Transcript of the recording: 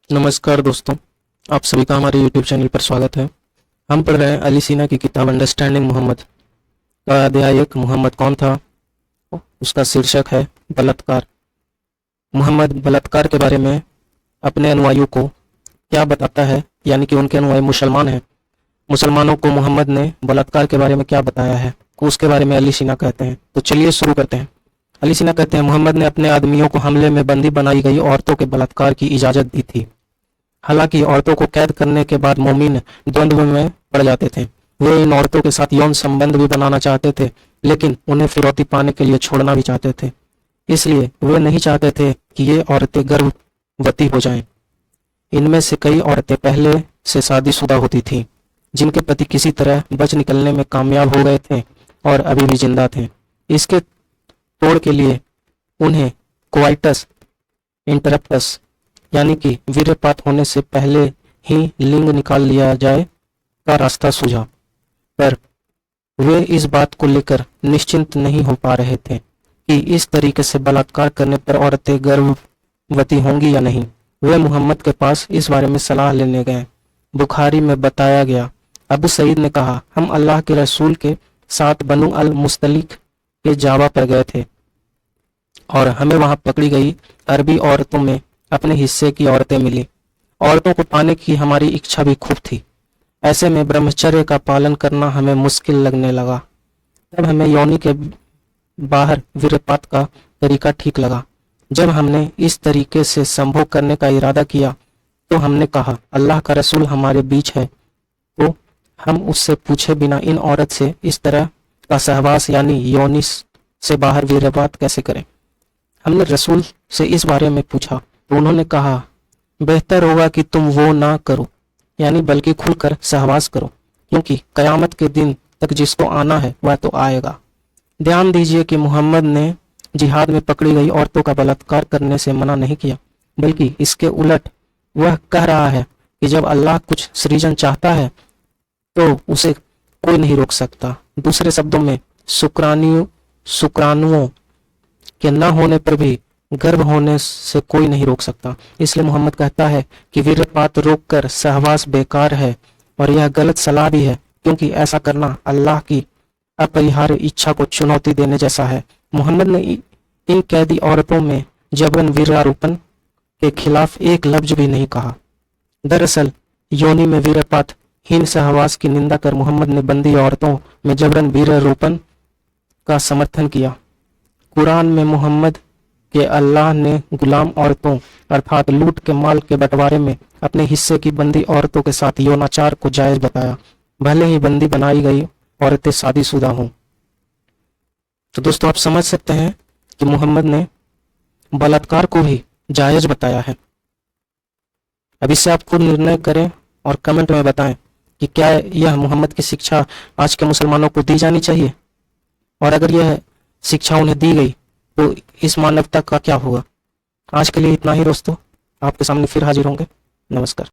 नमस्कार दोस्तों, आप सभी का हमारे YouTube चैनल पर स्वागत है। हम पढ़ रहे हैं अली सीना की किताब अंडरस्टैंडिंग मोहम्मद का अध्याय 1 मोहम्मद कौन था। उसका शीर्षक है बलात्कार। मोहम्मद बलात्कार के बारे में अपने अनुयायियों को क्या बताता है, यानी कि उनके अनुयायी मुसलमान हैं। मुसलमानों को मोहम्मद ने बलात्कार के बारे में क्या बताया है, उसके बारे में अली सीना कहते हैं। तो चलिए शुरू करते हैं। अली सीना कहते हैं, मोहम्मद ने अपने आदमियों को हमले में बंदी बनाई गई औरतों के बलात्कार की इजाजत दी थी। हालांकि औरतों को कैद करने के बाद मोमिन द्वंद्व में पड़ जाते थे। वे इन औरतों के साथ यौन संबंध भी बनाना चाहते थे, लेकिन उन्हें फिरौती पाने के लिए छोड़ना भी चाहते थे। इसलिए वे नहीं चाहते थे कि ये औरतें गर्भवती हो जाएं। इनमें से कई औरतें पहले से शादीशुदा होती थीं, जिनके पति किसी तरह बच निकलने में कामयाब हो गए थे और अभी भी जिंदा थे। इसके तोड़ के लिए उन्हें कोआइटस इंटरप्टस यानी कि वीर्यपात होने से पहले ही लिंग निकाल लिया जाए का रास्ता सूझा, पर वे इस बात को लेकर निश्चिंत नहीं हो पा रहे थे कि इस तरीके से बलात्कार करने पर औरतें गर्भवती होंगी या नहीं। वे मोहम्मद के पास इस बारे में सलाह लेने गए। बुखारी में बताया गया, अबू सईद ने कहा, हम अल्लाह के रसूल के साथ बनु अल मुस्तलिक के जावा पर गए थे और हमें वहां पकड़ी गई अरबी औरतों में अपने हिस्से की औरतें मिली। औरतों को पाने की हमारी इच्छा भी खूब थी। ऐसे में ब्रह्मचर्य का पालन करना हमें मुश्किल लगने लगा। तब हमें योनि के बाहर वीर्यपात का तरीका ठीक लगा। जब हमने इस तरीके से संभोग करने का इरादा किया तो हमने कहा, अल्लाह का रसूल हमारे बीच है, तो हम उससे पूछे बिना इन औरत से इस तरह का सहवास यानी योनि से बाहर वीर्यपात कैसे करें। हमने रसूल से इस बारे में पूछा तो उन्होंने कहा, बेहतर होगा कि तुम वो ना करो, यानी बल्कि खुलकर सहवास करो, क्योंकि कयामत के दिन तक जिसको आना है वह तो आएगा। ध्यान दीजिए कि मोहम्मद ने जिहाद में पकड़ी गई औरतों का बलात्कार करने से मना नहीं किया, बल्कि इसके उलट वह कह रहा है कि जब अल्लाह कुछ सृजन चाहता है तो उसे कोई नहीं रोक सकता। दूसरे शब्दों में शुक्राणुओं के न होने पर भी गर्भ होने से कोई नहीं रोक सकता। इसलिए मोहम्मद कहता है कि वीर्यपात रोककर सहवास बेकार है और यह गलत सलाह भी है, क्योंकि ऐसा करना अल्लाह की अपरिहार्य इच्छा को चुनौती देने जैसा है। मोहम्मद ने इन कैदी औरतों में जबरन वीर्यारोपण के खिलाफ एक लफ्ज भी नहीं कहा। दरअसल योनि में वीर्यपात हीन सहवास की निंदा कर मोहम्मद ने बंदी औरतों में जबरन वीर्यारोपण का समर्थन किया। कुरान में मोहम्मद कि अल्लाह ने गुलाम औरतों अर्थात लूट के माल के बंटवारे में अपने हिस्से की बंदी औरतों के साथ यौनाचार को जायज बताया, भले ही बंदी बनाई गई औरतें शादीशुदा हों। तो दोस्तों, आप समझ सकते हैं कि मोहम्मद ने बलात्कार को भी जायज बताया है। अब इससे आप खुद निर्णय करें और कमेंट में बताएं कि क्या यह मोहम्मद की शिक्षा आज के मुसलमानों को दी जानी चाहिए, और अगर यह शिक्षा उन्हें दी गई तो इस मानवता का क्या होगा। आज के लिए इतना ही दोस्तों, आपके सामने फिर हाजिर होंगे। नमस्कार।